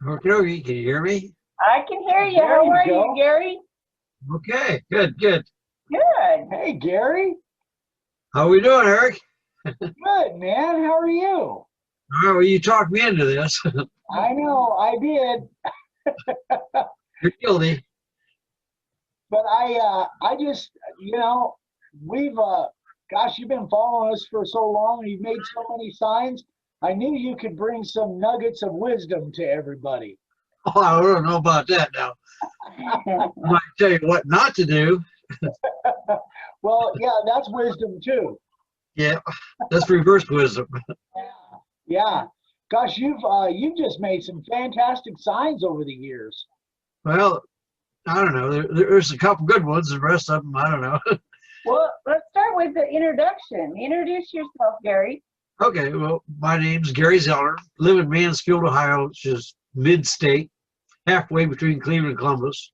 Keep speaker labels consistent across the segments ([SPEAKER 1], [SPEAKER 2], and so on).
[SPEAKER 1] Okay, can you hear me?
[SPEAKER 2] I can hear you.
[SPEAKER 3] There
[SPEAKER 2] How
[SPEAKER 3] you
[SPEAKER 2] are
[SPEAKER 3] go.
[SPEAKER 2] you, Gary?
[SPEAKER 1] Okay, good, good.
[SPEAKER 2] Good.
[SPEAKER 3] Hey, Gary.
[SPEAKER 1] How we doing, Eric?
[SPEAKER 3] Good, man. How are you?
[SPEAKER 1] All right, well, you talked me into this.
[SPEAKER 3] I know, I did.
[SPEAKER 1] You're guilty.
[SPEAKER 3] But I just, we've, gosh, you've been following us for so long. You've made so many signs. I knew you could bring some nuggets of wisdom to everybody.
[SPEAKER 1] Oh, I don't know about that now. I might tell you what not to do.
[SPEAKER 3] Well, yeah, that's wisdom too.
[SPEAKER 1] Yeah, that's reverse wisdom.
[SPEAKER 3] Yeah. Gosh, you've just made some fantastic signs over the years.
[SPEAKER 1] Well, I don't know. There's a couple good ones. The rest of them, I don't know.
[SPEAKER 2] Well, let's start with the introduction. Introduce yourself, Gary.
[SPEAKER 1] Okay, well, my name's Gary Zellner. Live in Mansfield, Ohio, which is mid-state, halfway between Cleveland and Columbus.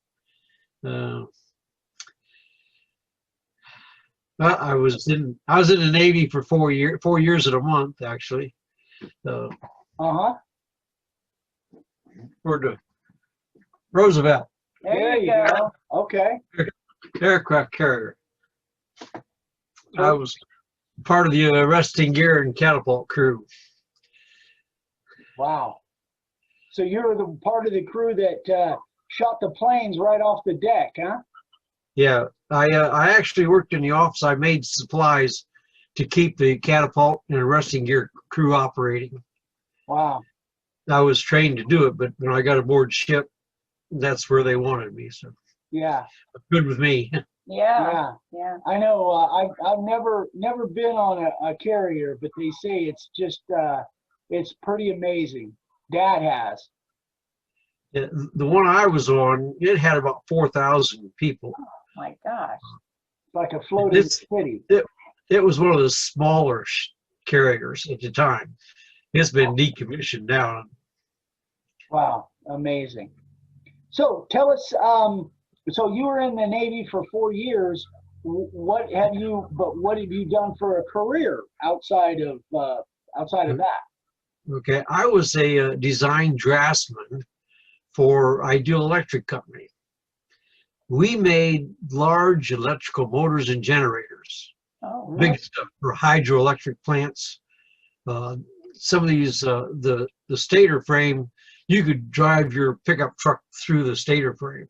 [SPEAKER 1] Well, I was in the Navy for 4 years and a month, actually.
[SPEAKER 3] Uh-huh.
[SPEAKER 1] For the Roosevelt
[SPEAKER 2] There you go.
[SPEAKER 3] Okay.
[SPEAKER 1] aircraft carrier. I was part of the arresting gear and catapult crew.
[SPEAKER 3] Wow. So you're the part of the crew that shot the planes right off the deck, huh?
[SPEAKER 1] Yeah, I actually worked in the office. I made supplies to keep the catapult and arresting gear crew operating.
[SPEAKER 3] Wow.
[SPEAKER 1] I was trained to do it, but when I got aboard ship, that's where they wanted me. So
[SPEAKER 3] Yeah.
[SPEAKER 1] good with me.
[SPEAKER 2] Yeah.
[SPEAKER 3] I know. I've never been on a carrier, but they say it's just it's pretty amazing. Dad has.
[SPEAKER 1] Yeah, the one I was on, it had about 4,000 people.
[SPEAKER 2] Oh my gosh.
[SPEAKER 3] Like a floating city.
[SPEAKER 1] It was one of the smaller carriers at the time. It's been decommissioned now.
[SPEAKER 3] Wow, amazing. So tell us, so you were in the Navy for 4 years. What have you done for a career outside of that?
[SPEAKER 1] Okay, I was a design draftsman for Ideal Electric Company. We made large electrical motors and generators.
[SPEAKER 2] Oh, really?
[SPEAKER 1] Big stuff for hydroelectric plants. Some of these, the stator frame, you could drive your pickup truck through the stator frame.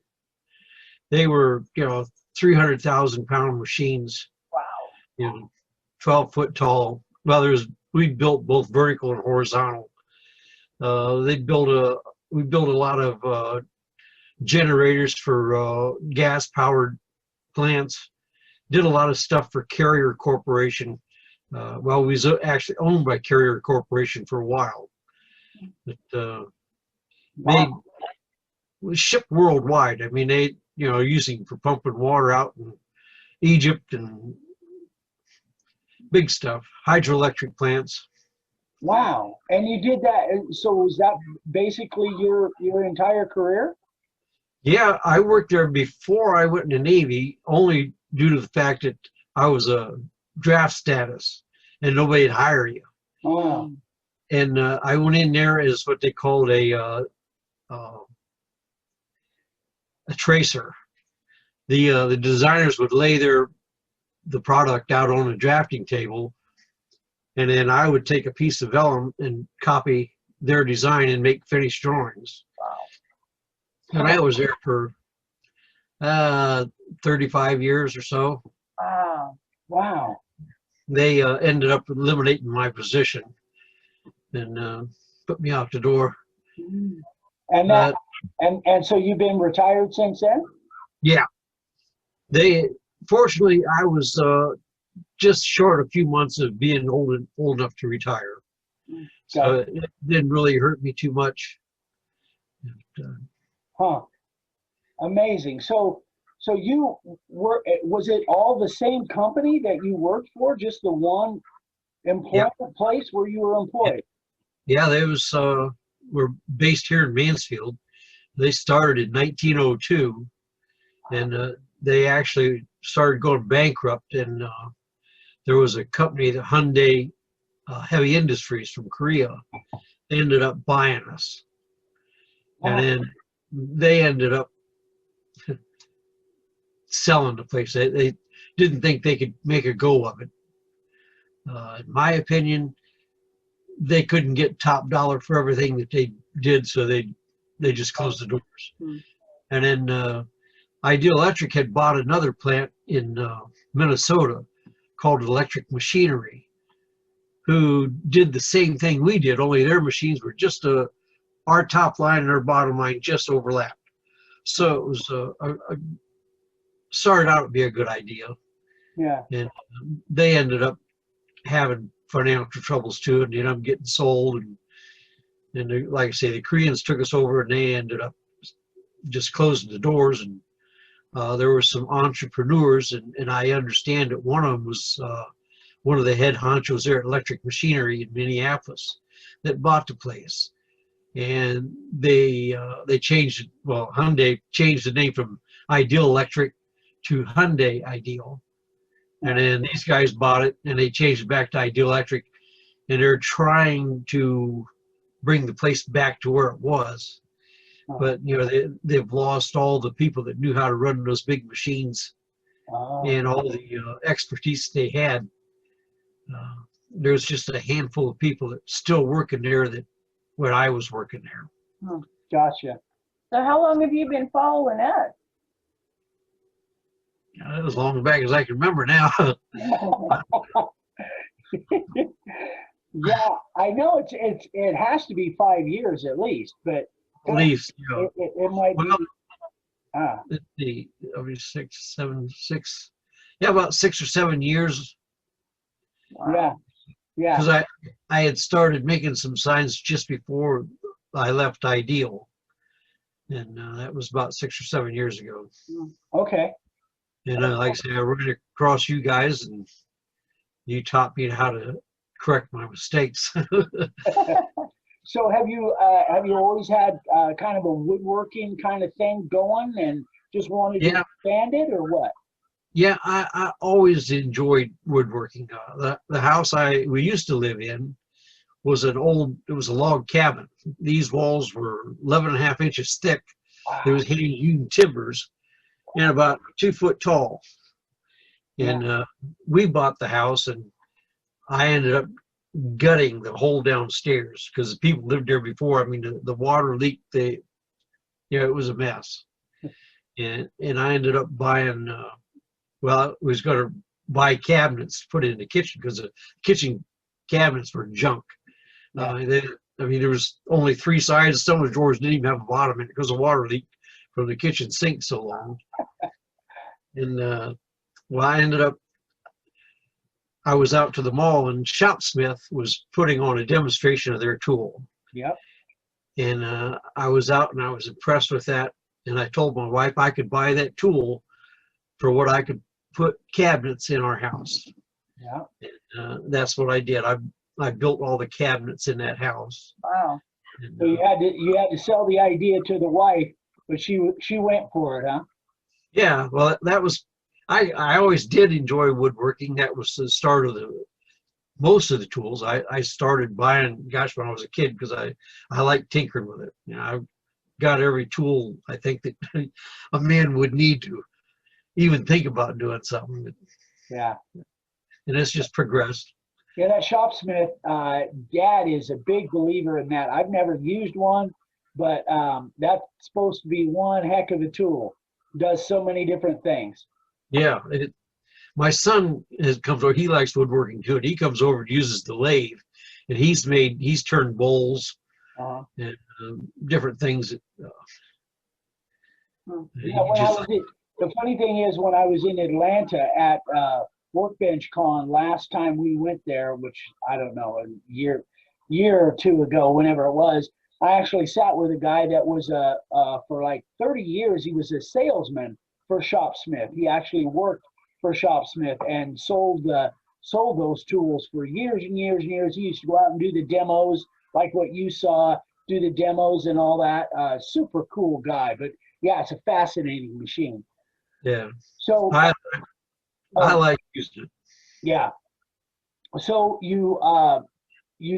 [SPEAKER 1] They were, 300,000-pound machines.
[SPEAKER 2] Wow.
[SPEAKER 1] 12 foot tall. Well, we built both vertical and horizontal. We built a lot of generators for gas-powered plants. Did a lot of stuff for Carrier Corporation. Well, we was actually owned by Carrier Corporation for a while. But we shipped worldwide. I mean, they, using for pumping water out in Egypt and big stuff, hydroelectric plants.
[SPEAKER 3] Wow. And you did that. So was that basically your entire career?
[SPEAKER 1] Yeah, I worked there before I went in the Navy, only due to the fact that I was a draft status and nobody'd hire you.
[SPEAKER 3] Oh.
[SPEAKER 1] And I went in there as what they called a tracer. The designers would lay the product out on a drafting table, and then I would take a piece of vellum and copy their design and make finished drawings.
[SPEAKER 2] Wow.
[SPEAKER 1] And I was there for 35 years or so.
[SPEAKER 2] Wow.
[SPEAKER 3] Wow.
[SPEAKER 1] They ended up eliminating my position and put me out the door.
[SPEAKER 3] And that and so you've been retired since then?
[SPEAKER 1] Yeah. Fortunately, I was just short a few months of being old enough to retire. So it didn't really hurt me too much.
[SPEAKER 3] Huh. Amazing. So you was it all the same company that you worked for, just the one employment place where you were employed?
[SPEAKER 1] Yeah, they were based here in Mansfield. They started in 1902, and they actually started going bankrupt, and there was a company, the Hyundai Heavy Industries from Korea. They ended up buying us. And then they ended up selling the place. They didn't think they could make a go of it. In my opinion, they couldn't get top dollar for everything that they did, so they just closed the doors.
[SPEAKER 2] Hmm.
[SPEAKER 1] And then Ideal Electric had bought another plant in Minnesota called Electric Machinery, who did the same thing we did, only their machines were just our top line and our bottom line just overlapped. So it was started out to be a good idea.
[SPEAKER 3] Yeah.
[SPEAKER 1] And they ended up having financial troubles too, and ended up getting sold. And they, like I say, the Koreans took us over, and they ended up just closing the doors. And there were some entrepreneurs, and I understand that one of them was one of the head honchos there at Electric Machinery in Minneapolis that bought the place. And they changed it. Well, Hyundai changed the name from Ideal Electric to Hyundai Ideal. And then these guys bought it, and they changed it back to Ideal Electric, and they're trying to bring the place back to where it was. But you know, they've lost all the people that knew how to run those big machines and all the expertise they had. There's just a handful of people that still working there that when I was working there.
[SPEAKER 3] Gotcha.
[SPEAKER 2] So how long have you been following us?
[SPEAKER 1] As long back as I can remember now.
[SPEAKER 3] Yeah, I know it has to be 5 years at least, but
[SPEAKER 1] At least, you know.
[SPEAKER 3] it might
[SPEAKER 1] Well,
[SPEAKER 3] be.
[SPEAKER 1] let's see, I mean, 6, 7, 6, yeah, about 6 or 7 years.
[SPEAKER 3] Yeah, yeah.
[SPEAKER 1] Because I had started making some signs just before I left Ideal, and that was about 6 or 7 years ago.
[SPEAKER 3] Okay.
[SPEAKER 1] And like I say, I ran across you guys, and you taught me how to correct my mistakes.
[SPEAKER 3] So have you always had kind of a woodworking kind of thing going, and just wanted to expand it, or what?
[SPEAKER 1] Yeah, I always enjoyed woodworking. The house we used to live in was it was a log cabin. These walls were 11.5 inches thick.
[SPEAKER 3] Wow.
[SPEAKER 1] There was hewn timbers and about 2 foot tall. And we bought the house, and I ended up gutting the whole downstairs because the people lived there before. I mean, the water leaked. It was a mess. And I ended up buying, I was going to buy cabinets to put in the kitchen because the kitchen cabinets were junk. There was only 3 sides. Some of the drawers didn't even have a bottom in it because the water leaked from the kitchen sink so long. And I was out to the mall, and Shopsmith was putting on a demonstration of their tool.
[SPEAKER 3] Yep.
[SPEAKER 1] And I was out, and I was impressed with that. And I told my wife I could buy that tool for what I could put cabinets in our house.
[SPEAKER 3] Yeah.
[SPEAKER 1] And that's what I did. I built all the cabinets in that house.
[SPEAKER 2] Wow.
[SPEAKER 1] And,
[SPEAKER 3] So you had to sell the idea to the wife, but she went for it, huh?
[SPEAKER 1] yeah, well, that was, I always did enjoy woodworking. That was the start of most of the tools. I started buying, gosh, when I was a kid, because I like tinkering with it. You know, I got every tool I think that a man would need to even think about doing something.
[SPEAKER 3] Yeah.
[SPEAKER 1] And it's just progressed.
[SPEAKER 3] Yeah, that Shopsmith, Dad is a big believer in that. I've never used one, but that's supposed to be one heck of a tool. Does so many different things.
[SPEAKER 1] Yeah, my son comes over. He likes woodworking too, and he comes over and uses the lathe, and he's turned bowls and different things.
[SPEAKER 3] The funny thing is, when I was in Atlanta at Workbench Con last time we went there, which I don't know, a year or two ago, whenever it was, I actually sat with a guy that was for like 30 years. He was a salesman for Shopsmith. He actually worked for Shopsmith and sold those tools for years and years and years. He used to go out and do the demos, like what you saw, do the demos and all that. Super cool guy. But yeah, it's a fascinating machine.
[SPEAKER 1] Yeah.
[SPEAKER 3] So
[SPEAKER 1] I like using it.
[SPEAKER 3] Yeah. So you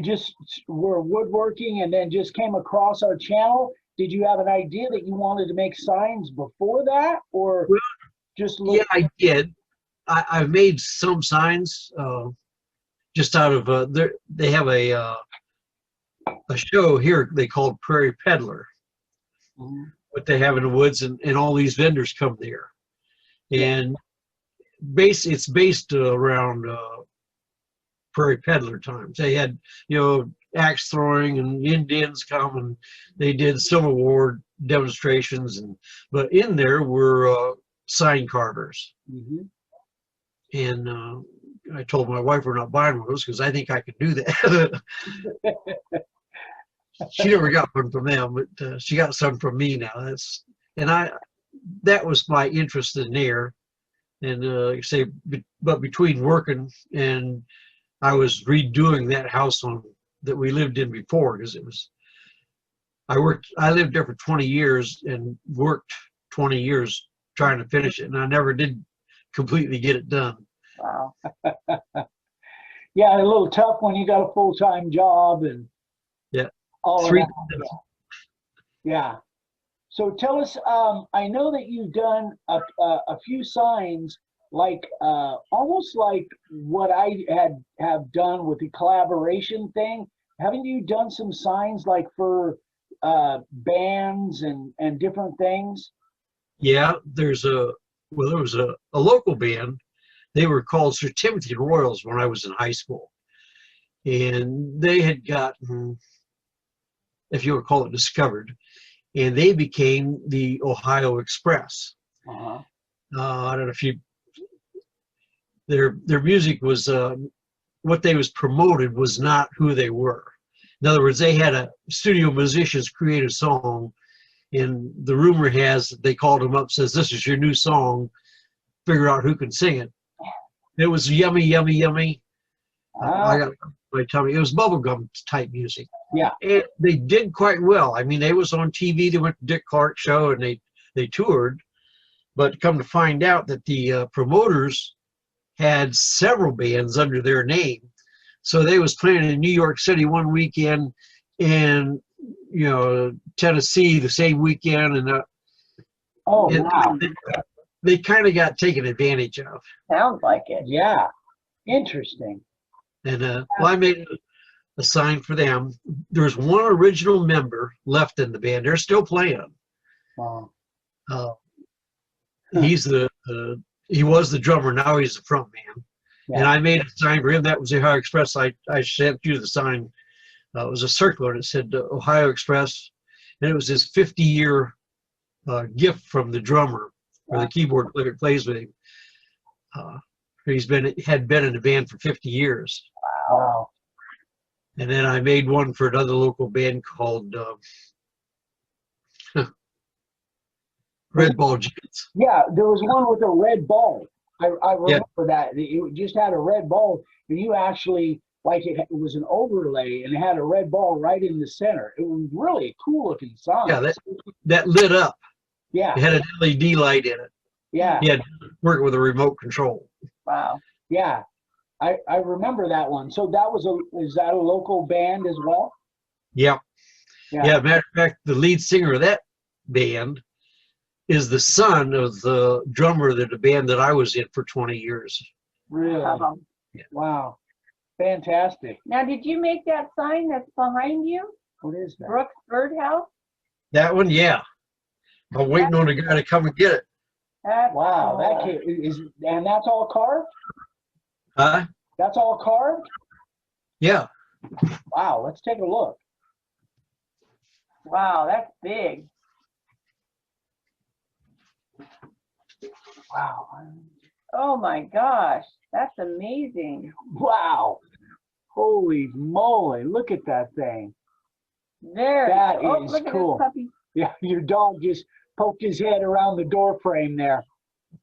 [SPEAKER 3] just were woodworking and then just came across our channel did you have an idea that you wanted to make signs before that, or
[SPEAKER 1] Well,
[SPEAKER 3] just look?
[SPEAKER 1] Yeah, I did. I've made some signs just out of they have a show here they called Prairie Peddler,
[SPEAKER 3] Mhm.
[SPEAKER 1] what they have in the woods, and all these vendors come there, and it's based around Prairie Peddler times. They had, axe throwing, and Indians come, and they did Civil War demonstrations, but in there were sign carvers.
[SPEAKER 3] Mhm.
[SPEAKER 1] And I told my wife we're not buying one of those because I think I could do that. She never got one from them, but she got some from me now. That was my interest in there. And like I say, but between working and I was redoing that house that we lived in before, because I lived there for 20 years and worked 20 years trying to finish it, and I never did completely get it done.
[SPEAKER 2] Wow.
[SPEAKER 3] Yeah, a little tough when you got a full-time job and
[SPEAKER 1] Yeah,
[SPEAKER 3] all of
[SPEAKER 1] three.
[SPEAKER 3] that. Yeah. So tell us, I know that you've done a few signs, like almost like what I have done with the collaboration thing. Haven't you done some signs like for bands and different things?
[SPEAKER 1] Yeah, there was a local band. They were called Sir Timothy Royals when I was in high school, and they had gotten, if you would call it, discovered, and they became the Ohio Express.
[SPEAKER 3] Uh-huh.
[SPEAKER 1] I don't know if their music was what they was promoted was not who they were. In other words, they had a studio musicians create a song, and the rumor has they called them up, says, "This is your new song. Figure out who can sing it." It was yummy, yummy, yummy. I got my tummy. It was bubblegum type music.
[SPEAKER 3] Yeah.
[SPEAKER 1] And they did quite well. I mean, they was on TV. They went to Dick Clark's show and they toured. But come to find out that the promoters had several bands under their name. So they was playing in New York City one weekend, and Tennessee the same weekend, and
[SPEAKER 3] wow.
[SPEAKER 1] they kind of got taken advantage of.
[SPEAKER 2] Sounds like it.
[SPEAKER 3] Yeah. Interesting.
[SPEAKER 1] And I made a sign for them. There's one original member left in the band. They're still playing.
[SPEAKER 3] Wow.
[SPEAKER 1] He was the drummer. Now he's the front man.
[SPEAKER 3] Yeah.
[SPEAKER 1] And I made a sign for him. That was the Ohio Express. I sent you the sign. It was a circular, and it said Ohio Express, and it was his 50-year gift from the drummer or the keyboard player that plays with him. Had been in the band for 50 years.
[SPEAKER 3] Wow.
[SPEAKER 1] And then I made one for another local band called Red Ball Jets.
[SPEAKER 3] Yeah, there was one with a red ball. I remember that. It just had a red ball, and you actually, like it was an overlay, and it had a red ball right in the center. It was really a cool looking sign.
[SPEAKER 1] Yeah, that lit up.
[SPEAKER 3] Yeah.
[SPEAKER 1] It had an LED light in it.
[SPEAKER 3] Yeah.
[SPEAKER 1] You had to work with a remote control.
[SPEAKER 2] Wow.
[SPEAKER 3] Yeah. I remember that one. So is that a local band as well?
[SPEAKER 1] Yep. Yeah, matter of fact, the lead singer of that band is the son of the drummer of the band that I was in for 20 years.
[SPEAKER 3] Really?
[SPEAKER 1] Yeah.
[SPEAKER 3] Wow. Fantastic.
[SPEAKER 2] Now, did you make that sign that's behind you?
[SPEAKER 3] What is that?
[SPEAKER 2] Brooks Birdhouse?
[SPEAKER 1] That one, yeah. I'm waiting on the guy to come and get it.
[SPEAKER 3] Wow, that kid and that's all carved?
[SPEAKER 1] Huh?
[SPEAKER 3] That's all carved?
[SPEAKER 1] Yeah.
[SPEAKER 3] Wow, let's take a look.
[SPEAKER 2] Wow, that's big.
[SPEAKER 3] Wow.
[SPEAKER 2] Oh my gosh, that's amazing.
[SPEAKER 3] Wow. Holy moly, look at that thing.
[SPEAKER 2] That
[SPEAKER 3] is
[SPEAKER 2] look
[SPEAKER 3] cool.
[SPEAKER 2] At this puppy.
[SPEAKER 3] Yeah, your dog just poked his head around the door frame there.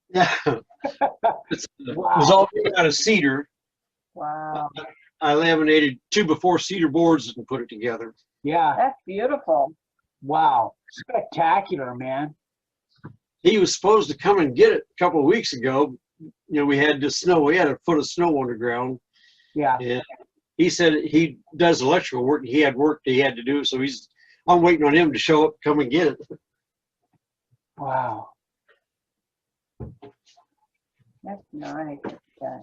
[SPEAKER 1] Yeah. It was all made out of cedar.
[SPEAKER 2] Wow.
[SPEAKER 1] I laminated 2x4 cedar boards and put it together.
[SPEAKER 3] Yeah.
[SPEAKER 2] That's beautiful.
[SPEAKER 3] Wow. Spectacular, man.
[SPEAKER 1] He was supposed to come and get it a couple of weeks ago. We had the snow. We had a foot of snow on the ground.
[SPEAKER 3] Yeah.
[SPEAKER 1] And he said he does electrical work. He had work that he had to do, so he's I'm waiting on him to show up, come and get it.
[SPEAKER 3] Wow.
[SPEAKER 2] That's nice. Yeah.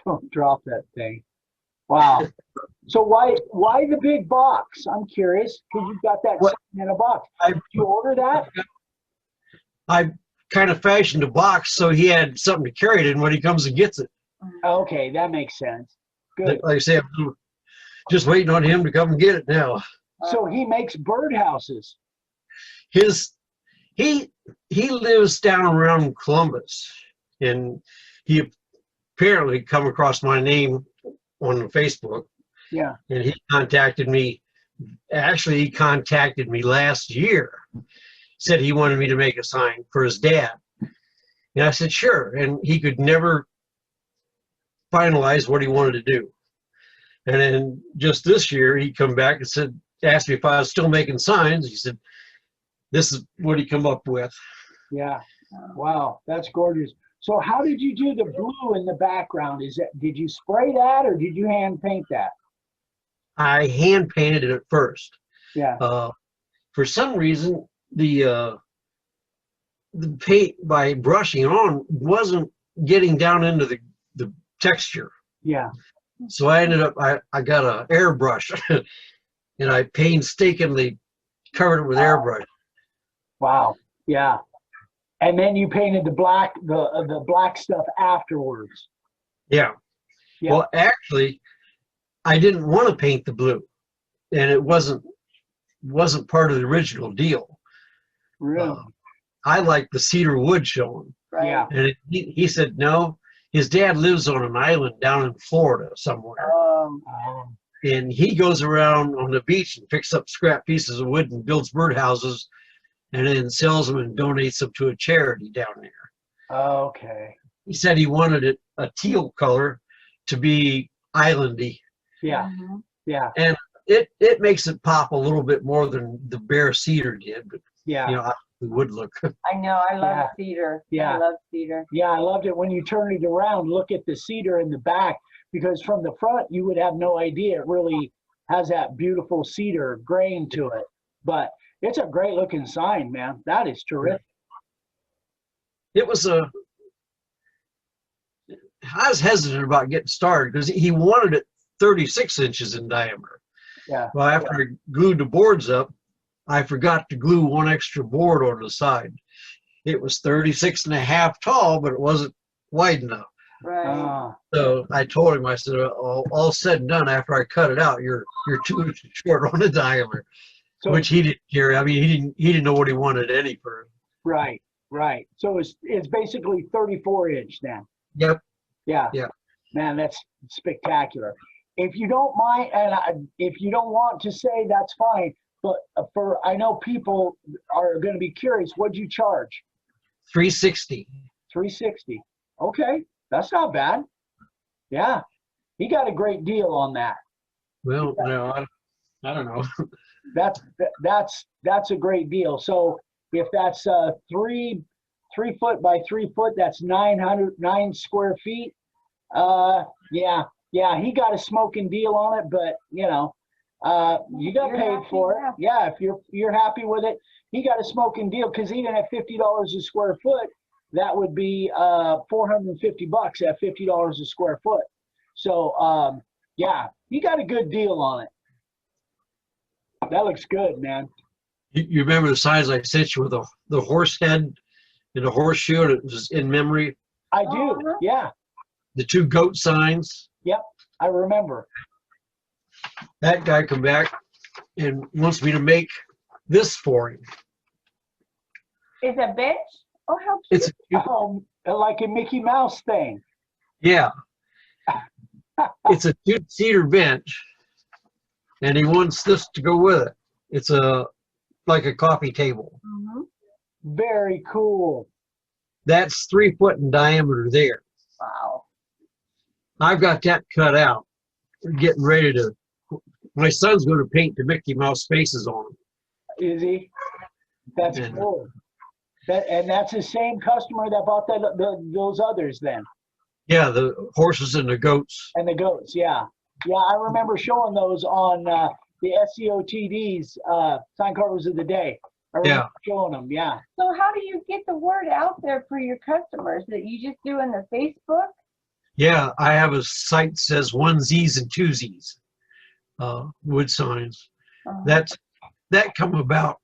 [SPEAKER 3] Don't drop that thing. Wow. So why the big box? I'm curious because you've got that
[SPEAKER 1] What?
[SPEAKER 3] in a box.
[SPEAKER 1] I-
[SPEAKER 3] Did you order that?
[SPEAKER 1] I kind of fashioned a box so he had something to carry it in when he comes and gets it.
[SPEAKER 3] Okay, that makes sense. Good.
[SPEAKER 1] Like I say, I'm just waiting on him to come and get it now.
[SPEAKER 3] So he makes birdhouses.
[SPEAKER 1] He lives down around Columbus, and he apparently come across my name on Facebook,
[SPEAKER 3] Yeah.
[SPEAKER 1] and he contacted me. Actually, he contacted me last year. Said he wanted me to make a sign for his dad, and I said sure. And he could never finalize what he wanted to do. And then just this year, he come back and said, asked me if I was still making signs. He said, "This is what he come up with."
[SPEAKER 3] Yeah. Wow, that's gorgeous. So how did you do the blue in the background? Did you spray that or did you hand paint that?
[SPEAKER 1] I hand painted it at first.
[SPEAKER 3] Yeah.
[SPEAKER 1] For some reason, the paint by brushing on wasn't getting down into the texture.
[SPEAKER 3] Yeah.
[SPEAKER 1] So I ended up, I got a airbrush and I painstakingly covered it with airbrush.
[SPEAKER 3] Wow. Yeah. And then you painted the black stuff afterwards.
[SPEAKER 1] Yeah.
[SPEAKER 3] Yeah.
[SPEAKER 1] Well, actually, I didn't want to paint the blue, and it wasn't part of the original deal.
[SPEAKER 3] Really?
[SPEAKER 1] I like the cedar wood showing.
[SPEAKER 2] Right.
[SPEAKER 3] Yeah.
[SPEAKER 1] And he said no. His dad lives on an island down in Florida somewhere.
[SPEAKER 3] Oh.
[SPEAKER 1] And he goes around on the beach and picks up scrap pieces of wood and builds birdhouses and then sells them and donates them to a charity down there.
[SPEAKER 3] Okay.
[SPEAKER 1] He said he wanted it a teal color to be islandy.
[SPEAKER 3] Yeah.
[SPEAKER 2] Mhm.
[SPEAKER 3] Yeah.
[SPEAKER 1] And it makes it pop a little bit more than the bare cedar did, but
[SPEAKER 3] Yeah.
[SPEAKER 1] you know, the wood look.
[SPEAKER 2] I know. I love
[SPEAKER 3] Yeah.
[SPEAKER 2] cedar.
[SPEAKER 3] Yeah.
[SPEAKER 2] I love cedar.
[SPEAKER 3] Yeah, I loved it when you turn it around, look at the cedar in the back, because from the front you would have no idea it really has that beautiful cedar grain to it. But it's a great looking sign, man. That is terrific.
[SPEAKER 1] It was I was hesitant about getting started because he wanted it 36 inches in diameter.
[SPEAKER 3] Yeah.
[SPEAKER 1] Well, after I glued the boards up, I forgot to glue one extra board on the side. It was 36 and a half tall, but it wasn't wide enough.
[SPEAKER 2] Right.
[SPEAKER 3] Ah,
[SPEAKER 1] So I told him, I said, all said and done, after I cut it out, you're 2 inches short on the diameter,
[SPEAKER 3] so
[SPEAKER 1] which he didn't care. I mean, he didn't know what he wanted any for.
[SPEAKER 3] right. So it's basically 34 inch then.
[SPEAKER 1] Yep.
[SPEAKER 3] Yeah.
[SPEAKER 1] Yeah.
[SPEAKER 3] Man, that's spectacular. If you don't mind, and if you don't want to say, that's fine. But I know people are going to be curious. What'd you charge?
[SPEAKER 1] 360.
[SPEAKER 3] 360. Okay, that's not bad. Yeah, he got a great deal on that.
[SPEAKER 1] Well, no, I don't know.
[SPEAKER 3] That's a great deal. So if that's 3 foot by 3 foot, that's 9 square feet. Yeah, he got a smoking deal on it, but you know, you got
[SPEAKER 2] You're
[SPEAKER 3] paid
[SPEAKER 2] happy,
[SPEAKER 3] for it.
[SPEAKER 2] yeah.
[SPEAKER 3] Yeah, if you're happy with it, he got a smoking deal, because even at $50 a square foot, that would be $450 at $50 a square foot. So yeah, he got a good deal on it. That looks good, man.
[SPEAKER 1] You remember the signs I sent you with the horse head and the horseshoe, and it was in memory?
[SPEAKER 3] I do.
[SPEAKER 2] Uh-huh.
[SPEAKER 3] Yeah,
[SPEAKER 1] The 2 goat signs.
[SPEAKER 3] I remember.
[SPEAKER 1] That guy come back and wants me to make this for him.
[SPEAKER 2] Is a bench? Oh, how cute.
[SPEAKER 1] It's
[SPEAKER 3] Like a Mickey Mouse thing.
[SPEAKER 1] yeah. It's a cedar bench, and he wants this to go with it. It's like a coffee table.
[SPEAKER 2] Mhm.
[SPEAKER 3] Very cool.
[SPEAKER 1] That's 3 foot in diameter there.
[SPEAKER 2] Wow.
[SPEAKER 3] Uh-huh.
[SPEAKER 1] I've got that cut out. We're getting ready to. My son's going to paint the Mickey Mouse faces on them.
[SPEAKER 3] Is he? That's
[SPEAKER 1] Yeah.
[SPEAKER 3] cool. And that's the same customer that bought those others then,
[SPEAKER 1] Yeah, the horses and the goats.
[SPEAKER 3] and the goats. Yeah. Yeah, I remember showing those on the SCOTD's sign carvers of the day. I remember showing them. Yeah.
[SPEAKER 2] So how do you get the word out there for your customers? That you just do in the Facebook?
[SPEAKER 1] Yeah, I have a site that says onesies and twosies, wood signs. That come about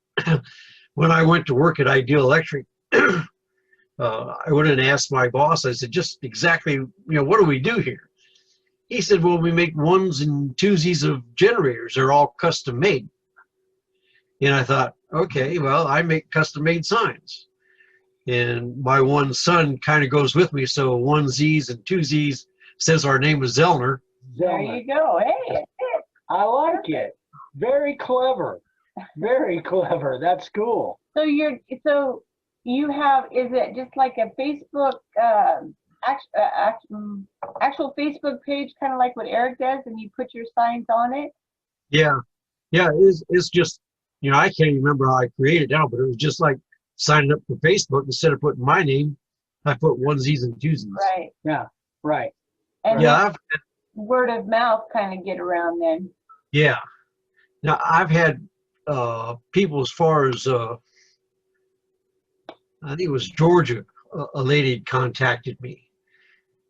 [SPEAKER 1] when I went to work at Ideal Electric. I went and asked my boss. I said, just exactly, what do we do here? He said, well, we make ones and twosies of generators. They're all custom made. And I thought, okay, well, I make custom made signs. And my one son kind of goes with me. So onesies and twosies says our name is Zellner.
[SPEAKER 2] There you go. Hey,
[SPEAKER 3] I like it. Very clever. Very clever. That's cool.
[SPEAKER 2] So you have, is it just like a Facebook, actual Facebook page, kind of like what Eric does, and you put your signs on it?
[SPEAKER 1] Yeah. It's just, I can't even remember how I created it now, but it was just like signing up for Facebook. Instead of putting my name, I put onesies and twosies.
[SPEAKER 2] Right.
[SPEAKER 3] Yeah. Right.
[SPEAKER 2] And
[SPEAKER 1] yeah,
[SPEAKER 2] word of mouth kind of get around then.
[SPEAKER 1] Yeah. Now I've had people as far as I think it was Georgia, a lady had contacted me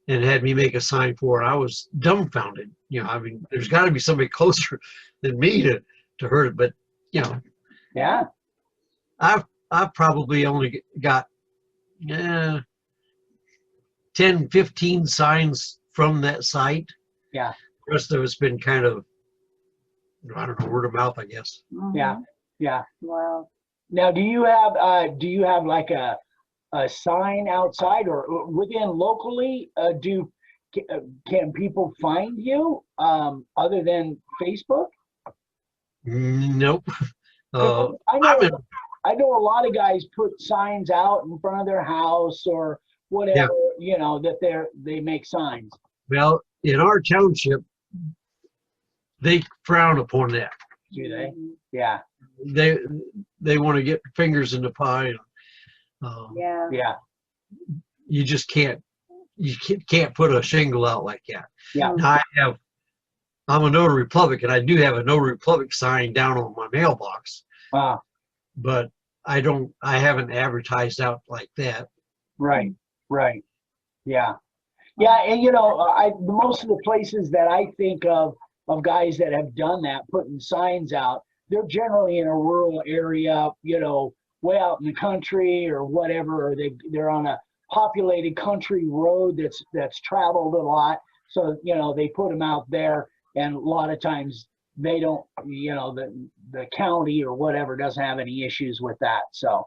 [SPEAKER 1] and had me make a sign for her. I was dumbfounded. I mean, there's got to be somebody closer than me to her, but
[SPEAKER 3] yeah,
[SPEAKER 1] I've probably only got 10, 15 signs from that site.
[SPEAKER 3] Yeah.
[SPEAKER 1] The rest of it's been kind of, I don't know, word of mouth, I guess.
[SPEAKER 3] Yeah. Yeah.
[SPEAKER 2] Wow.
[SPEAKER 3] Now, do you have like a sign outside or within locally? Can people find you other than Facebook?
[SPEAKER 1] Nope.
[SPEAKER 3] I know a lot of guys put signs out in front of their house or whatever, that they make signs.
[SPEAKER 1] Well, in our township, they frown upon that.
[SPEAKER 3] Do they? Yeah.
[SPEAKER 1] They want to get fingers in the pie.
[SPEAKER 2] Yeah.
[SPEAKER 3] Yeah.
[SPEAKER 1] You just can't put a shingle out like that.
[SPEAKER 3] Yeah.
[SPEAKER 1] Now I'm a notary public, and I do have a notary public sign down on my mailbox. But I haven't advertised out like that.
[SPEAKER 3] Right. Right. Yeah. Yeah. And most of the places that I think of guys that have done that, putting signs out, they're generally in a rural area, way out in the country or whatever, or they're on a populated country road that's traveled a lot. So, they put them out there, and a lot of times they don't, the county or whatever doesn't have any issues with that. So,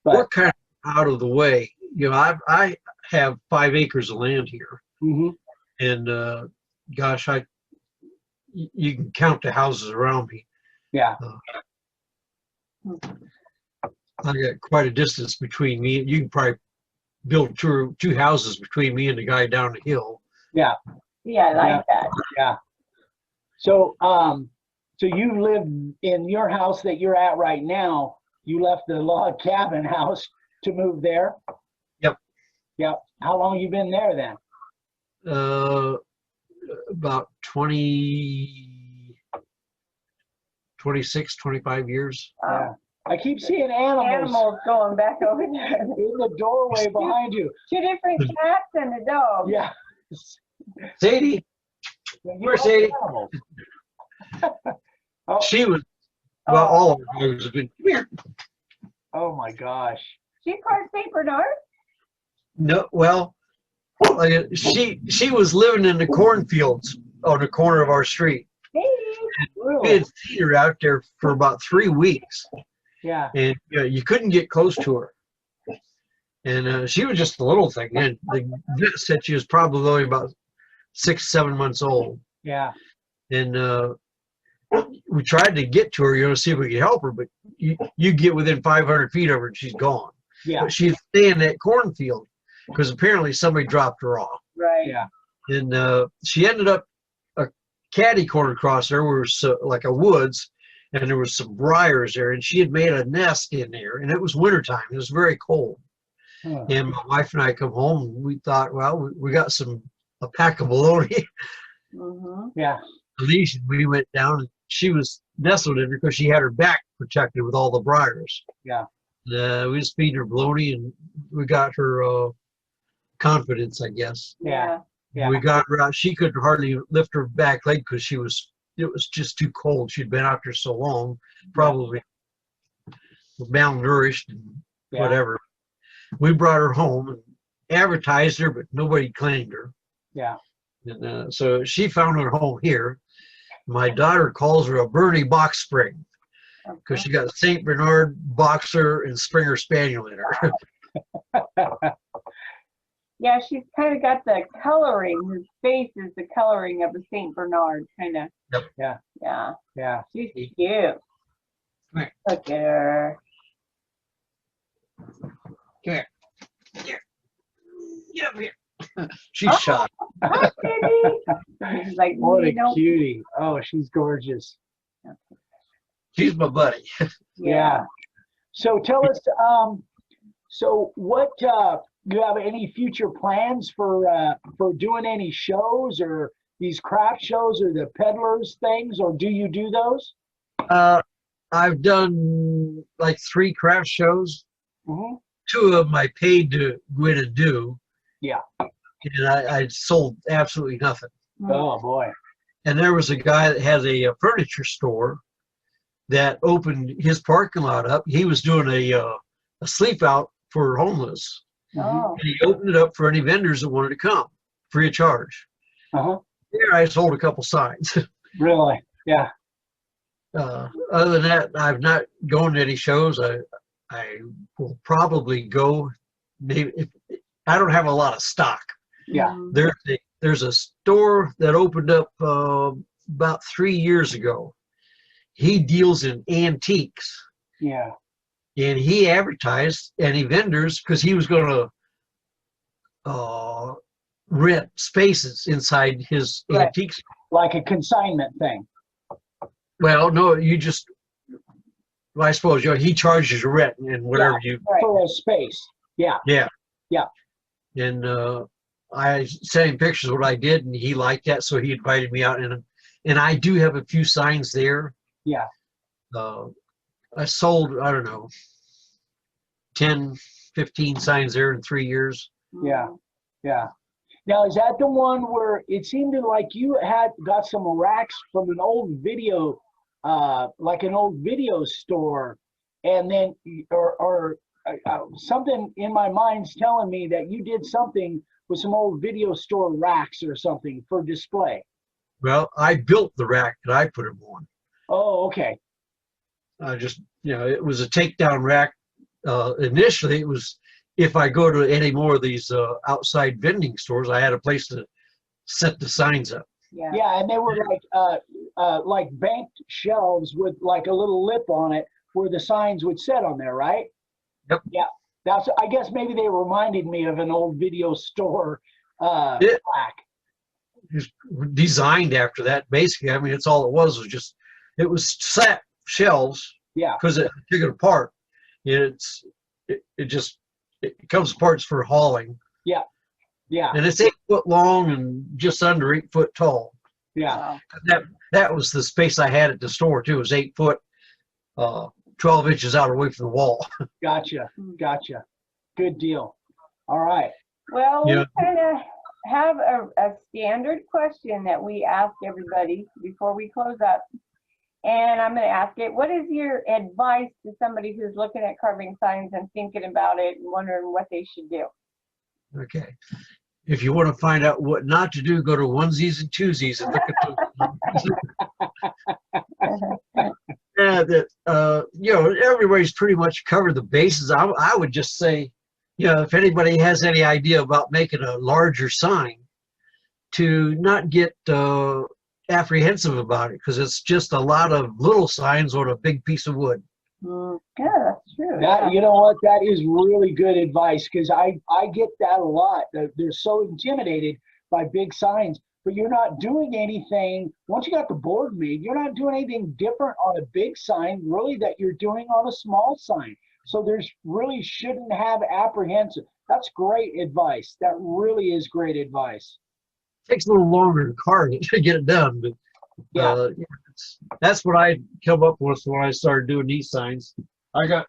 [SPEAKER 3] but
[SPEAKER 1] we're kind of out of the way. I have 5 acres of land here.
[SPEAKER 3] Mm-hmm.
[SPEAKER 1] And gosh, you can count the houses around me.
[SPEAKER 3] Yeah.
[SPEAKER 1] I got quite a distance between me. You can probably build two houses between me and the guy down the hill.
[SPEAKER 3] Yeah.
[SPEAKER 2] Yeah, I like that.
[SPEAKER 3] Yeah. So, so you live in your house that you're at right now. You left the log cabin house to move there?
[SPEAKER 1] Yep.
[SPEAKER 3] Yep. How long you been there then?
[SPEAKER 1] About 26, 25 years.
[SPEAKER 3] Yeah. I keep seeing animals
[SPEAKER 2] going back over there.
[SPEAKER 3] in the doorway behind you.
[SPEAKER 2] 2 different cats and a dog.
[SPEAKER 3] Yeah.
[SPEAKER 1] Sadie. Where's Sadie?
[SPEAKER 3] Oh.
[SPEAKER 1] She was, well, all of her dogs have been, come here.
[SPEAKER 3] Oh my gosh.
[SPEAKER 2] She's part St. Bernard?
[SPEAKER 1] No, well, she was living in the cornfields on the corner of our street.
[SPEAKER 2] Hey.
[SPEAKER 1] We had seen her out there for about 3 weeks.
[SPEAKER 3] Yeah.
[SPEAKER 1] And you couldn't get close to her. And she was just a little thing. And the vet said she was probably only about 6, 7 months old.
[SPEAKER 3] Yeah.
[SPEAKER 1] And we tried to get to her, see if we could help her, but you get within 500 feet of her and she's gone.
[SPEAKER 3] Yeah.
[SPEAKER 1] But she'd stay in that cornfield because apparently somebody dropped her off.
[SPEAKER 2] Right.
[SPEAKER 3] Yeah.
[SPEAKER 1] And she ended up a catty corner across there where it was like a woods, and there was some briars there, and she had made a nest in there, and it was wintertime. It was very cold.
[SPEAKER 3] Huh.
[SPEAKER 1] And my wife and I come home, and we thought, well, we got a pack of bologna.
[SPEAKER 3] Yeah.
[SPEAKER 1] Leash, we went down and she was nestled in because she had her back protected with all the briars.
[SPEAKER 3] Yeah.
[SPEAKER 1] We just feed her bologna and we got her confidence, I guess.
[SPEAKER 3] Yeah. Yeah.
[SPEAKER 1] We got her out. She could hardly lift her back leg because it was just too cold. She'd been out there so long, probably malnourished and whatever. We brought her home and advertised her, but nobody claimed her.
[SPEAKER 3] Yeah.
[SPEAKER 1] And so she found her home here. My daughter calls her a Bernie box spring because she got a St. Bernard boxer and Springer Spaniel in her.
[SPEAKER 2] Yeah, she's kind of got the coloring. Her face is the coloring of a St. Bernard, kind of.
[SPEAKER 1] Yep.
[SPEAKER 3] Yeah.
[SPEAKER 2] Yeah.
[SPEAKER 3] Yeah.
[SPEAKER 2] She's cute.
[SPEAKER 1] Right.
[SPEAKER 2] Look at her.
[SPEAKER 1] Come here. Here. Get up here. She's shy.
[SPEAKER 2] Hi, baby. She's like,
[SPEAKER 3] What
[SPEAKER 2] you
[SPEAKER 3] a
[SPEAKER 2] know,
[SPEAKER 3] cutie. Oh, she's gorgeous.
[SPEAKER 1] She's my buddy.
[SPEAKER 3] Yeah. So tell us, so what, you have any future plans for doing any shows or these craft shows or the peddlers things, or do you do those?
[SPEAKER 1] I've done like 3 craft shows.
[SPEAKER 3] Mm-hmm.
[SPEAKER 1] 2 of them I paid to go in and do.
[SPEAKER 3] Yeah.
[SPEAKER 1] And I sold absolutely nothing.
[SPEAKER 3] Oh boy.
[SPEAKER 1] And there was a guy that has a furniture store that opened his parking lot up. He was doing a sleep out for homeless.
[SPEAKER 2] Oh.
[SPEAKER 1] And he opened it up for any vendors that wanted to come, free of charge.
[SPEAKER 3] Uh-huh.
[SPEAKER 1] There I sold a couple signs.
[SPEAKER 3] Really? Yeah.
[SPEAKER 1] Other than that, I've not gone to any shows. I will probably go. Maybe if I don't have a lot of stock.
[SPEAKER 3] Yeah.
[SPEAKER 1] There's a store that opened up about 3 years ago. He deals in antiques.
[SPEAKER 3] Yeah.
[SPEAKER 1] And he advertised any vendors because he was going to rent spaces inside his
[SPEAKER 3] Right.
[SPEAKER 1] antique store.
[SPEAKER 3] Like a consignment thing.
[SPEAKER 1] Well, no, I suppose, he charges you rent and whatever you.
[SPEAKER 2] Right.
[SPEAKER 3] For a space. Yeah.
[SPEAKER 1] Yeah.
[SPEAKER 3] Yeah.
[SPEAKER 1] And I sent him pictures of what I did, and he liked that, so he invited me out. And I do have a few signs there.
[SPEAKER 3] Yeah.
[SPEAKER 1] I sold, I don't know, 10, 15 signs there in 3 years.
[SPEAKER 3] Yeah. Yeah. Now, is that the one where it seemed like you had got some racks from an old video, like an old video store, and then, or something in my mind's telling me that you did something with some old video store racks or something for display?
[SPEAKER 1] Well, I built the rack that I put them on.
[SPEAKER 3] Oh, okay.
[SPEAKER 1] It was a takedown rack. Initially, it was, if I go to any more of these outside vending stores, I had a place to set the signs up.
[SPEAKER 2] Yeah.
[SPEAKER 3] Yeah, and they were like banked shelves with like a little lip on it where the signs would sit on there, right?
[SPEAKER 1] Yep.
[SPEAKER 3] Yeah. I guess maybe they reminded me of an old video store rack.
[SPEAKER 1] It was designed after that, basically. I mean, it's all it was it was set shelves.
[SPEAKER 3] Yeah.
[SPEAKER 1] Because it took it apart. It comes apart for hauling.
[SPEAKER 3] Yeah. Yeah.
[SPEAKER 1] And it's 8 foot long and just under 8 foot tall.
[SPEAKER 3] Yeah.
[SPEAKER 1] That was the space I had at the store too. It was 8 foot, 12 inches out away from the wall.
[SPEAKER 3] Gotcha. Good deal. All right.
[SPEAKER 2] Well,
[SPEAKER 1] Yeah.
[SPEAKER 2] we kind of have a standard question that we ask everybody before we close up. And I'm going to ask it, what is your advice to somebody who's looking at carving signs and thinking about it and wondering what they should do?
[SPEAKER 1] Okay. If you want to find out what not to do, go to onesies and twosies and look at everybody's pretty much covered the bases. I would just say, if anybody has any idea about making a larger sign, to not get apprehensive about it, because it's just a lot of little signs on a big piece of wood.
[SPEAKER 2] Yeah, that's true.
[SPEAKER 3] You know what? That is really good advice, because I get that a lot. They're so intimidated by big signs, but you're not doing anything. Once you got the board made, you're not doing anything different on a big sign, really, that you're doing on a small sign. So there's really shouldn't have apprehensive. That's great advice. That really is great advice.
[SPEAKER 1] takes a little longer to carve it to get it done, but
[SPEAKER 3] Yeah.
[SPEAKER 1] yeah, that's what I come up with when I started doing these signs. I got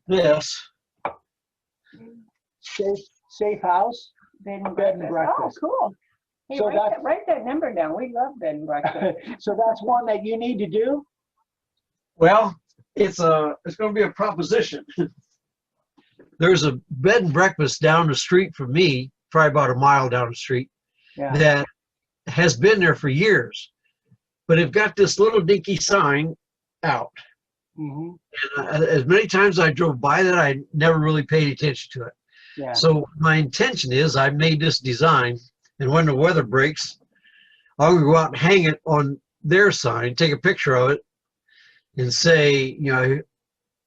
[SPEAKER 1] this.
[SPEAKER 3] Safe house.
[SPEAKER 2] Bed and
[SPEAKER 3] Bed and
[SPEAKER 2] breakfast. Oh, cool. Hey,
[SPEAKER 3] So
[SPEAKER 2] write that number down. We love bed and breakfast.
[SPEAKER 3] So that's one that you need to do.
[SPEAKER 1] Well, it's going to be a proposition. There's a bed and breakfast down the street from me, probably about a mile down the street,
[SPEAKER 3] Yeah.
[SPEAKER 1] that has been there for years, but it got this little dinky sign out.
[SPEAKER 3] Mm-hmm.
[SPEAKER 1] And as many times I drove by that, I never really paid attention to it.
[SPEAKER 3] Yeah.
[SPEAKER 1] So my intention is I made this design, and when the weather breaks, I'll go out and hang it on their sign, take a picture of it, and say, you know,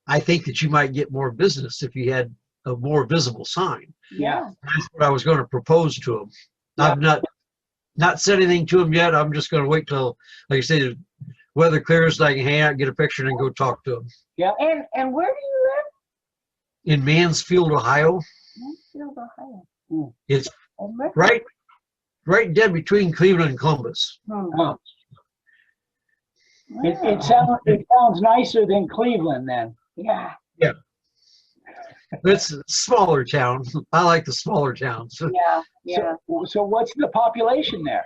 [SPEAKER 1] I think that you might get more business if you had a more visible sign.
[SPEAKER 3] Yeah.
[SPEAKER 1] That's what I was going to propose to them.
[SPEAKER 3] Yeah.
[SPEAKER 1] I've not said anything to them yet. I'm just going to wait till, like I say, the weather clears so I can hang out, get a picture, and then go talk to them.
[SPEAKER 3] Yeah.
[SPEAKER 2] And where do you live?
[SPEAKER 1] In Mansfield, Ohio.
[SPEAKER 2] Mansfield, Ohio.
[SPEAKER 1] It's
[SPEAKER 2] And where-
[SPEAKER 1] right dead between Cleveland and Columbus.
[SPEAKER 3] Huh.
[SPEAKER 2] Wow.
[SPEAKER 3] It sounds nicer than Cleveland then.
[SPEAKER 2] Yeah.
[SPEAKER 1] It's a smaller town. I like the smaller towns.
[SPEAKER 2] Yeah. Yeah.
[SPEAKER 3] So what's the population there?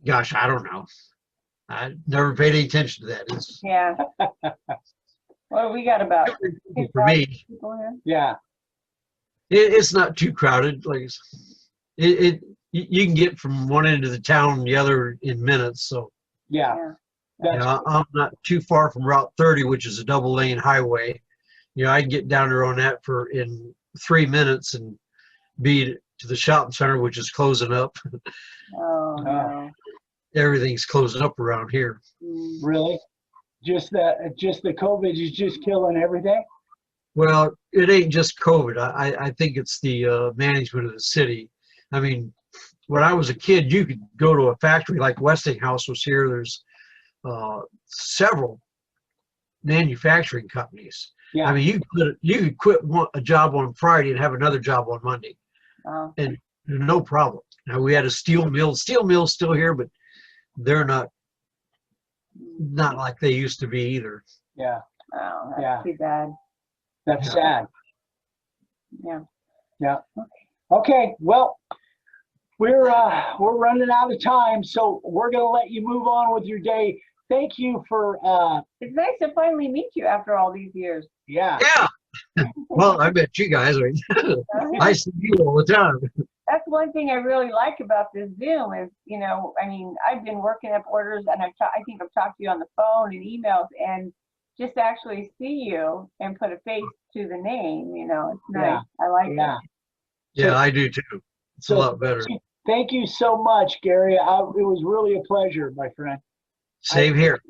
[SPEAKER 1] Gosh, I don't know. I never paid any attention to that. It's
[SPEAKER 2] Yeah. Well, we got about
[SPEAKER 1] for me.
[SPEAKER 2] people here.
[SPEAKER 3] Yeah.
[SPEAKER 1] It's not too crowded. Like you can get from one end of the town to the other in minutes. So
[SPEAKER 3] Yeah.
[SPEAKER 2] Yeah.
[SPEAKER 1] you know, I'm not too far from Route 30, which is a double lane highway. You know, I can get down there on that in 3 minutes and be to the shopping center, which is closing up.
[SPEAKER 2] Oh, no.
[SPEAKER 1] Everything's closing up around here.
[SPEAKER 2] Mm.
[SPEAKER 3] Really? Just the COVID is just killing everything?
[SPEAKER 1] Well, it ain't just COVID. I think it's the management of the city. I mean, when I was a kid, you could go to a factory like Westinghouse was here. There's several manufacturing companies.
[SPEAKER 3] Yeah.
[SPEAKER 1] I mean, you could quit a job on Friday and have another job on Monday,
[SPEAKER 2] Oh.
[SPEAKER 1] and no problem. Now we had a steel mill. Steel mill's still here, but they're not like they used to be either.
[SPEAKER 3] Yeah.
[SPEAKER 2] Oh, that's
[SPEAKER 3] Yeah.
[SPEAKER 2] too bad.
[SPEAKER 3] That's sad.
[SPEAKER 2] Yeah.
[SPEAKER 3] Yeah. Okay. Well, we're running out of time, so we're gonna let you move on with your day. Thank you for
[SPEAKER 2] It's nice to finally meet you after all these years.
[SPEAKER 3] yeah.
[SPEAKER 1] Yeah. Well, I bet you guys. I see you all the time.
[SPEAKER 2] That's one thing I really like about this Zoom is, you know, I mean, I've been working up orders and I think I've talked to you on the phone and emails, and just to actually see you and put a face to the name, you know, it's nice.
[SPEAKER 3] Yeah.
[SPEAKER 2] I like
[SPEAKER 3] Yeah.
[SPEAKER 2] it.
[SPEAKER 1] Yeah, I do too. It's a lot better.
[SPEAKER 3] Thank you so much, Gary. It was really a pleasure, my friend.
[SPEAKER 1] Same here.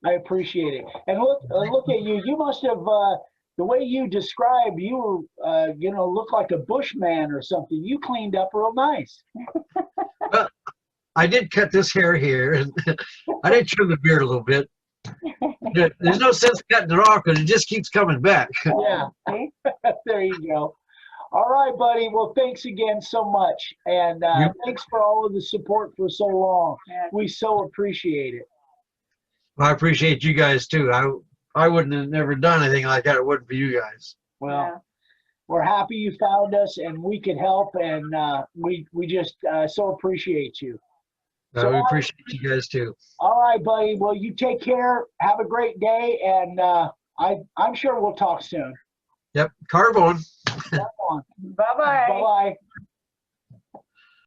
[SPEAKER 3] I appreciate it. And look at you. You must have the way you describe you look like a bushman or something. You cleaned up real nice.
[SPEAKER 1] Well, I did cut this hair here, and I did trim the beard a little bit. There's no sense cutting it off because it just keeps coming back.
[SPEAKER 3] Yeah.
[SPEAKER 2] See?
[SPEAKER 3] There you go. All right, buddy. Well, thanks again so much. And thanks for all of the support for so long.
[SPEAKER 2] Yeah.
[SPEAKER 3] We so appreciate it.
[SPEAKER 1] Well, I appreciate you guys too. I wouldn't have never done anything like that. It wouldn't for you guys.
[SPEAKER 3] Well,
[SPEAKER 2] Yeah.
[SPEAKER 3] we're happy you found us and we could help. And we just so appreciate you. So,
[SPEAKER 1] We appreciate you guys too.
[SPEAKER 3] All right, buddy. Well, you take care. Have a great day. And I'm sure we'll talk soon.
[SPEAKER 1] Yep. Carve on.
[SPEAKER 3] Come on.
[SPEAKER 2] Bye-bye.
[SPEAKER 3] Bye-bye.